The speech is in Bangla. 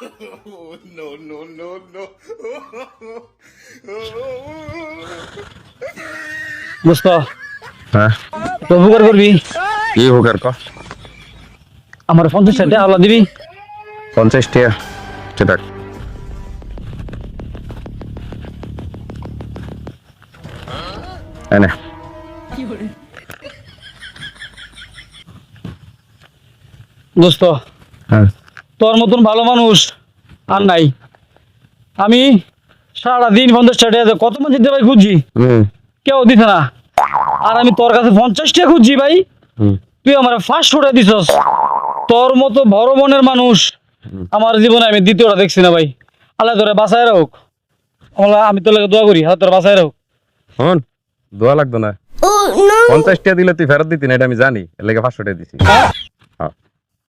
No, no, no, no. দোস্ত হ্যাঁ তো উপকার করবি, কি হোকার ক আমার 50 টাকা আল্লাহ দিবি। 50 টাকা সেটা এনে দোস্ত হ্যাঁ তোর মতন ভালো মানুষ আর নাই। আমি সারাদিন 50 টাকা দিয়ে কত মানুষ দিতে ভাই খুঁজছি, কেউ দিতে না। আর আমি তোর কাছে 50 টাকা খুঁজছি ভাই, তুই আমার 500 টাকা দিছস। তোর মতো বড় মনের মানুষ আমার জীবনে আমি দ্বিতীয়টা দেখছি না ভাই। আল্লাহ তোরে বাঁচায় রাখ, আমি তোর লাগে দোয়া করি, আল্লাহ তোরে বাঁচায় রাখ। হন দোয়া লাগতো না। 50 টাকা দিলে তুই ফেরত দিতি না, এটা আমি জানি, এর লেগে 500 টাকা দিছি।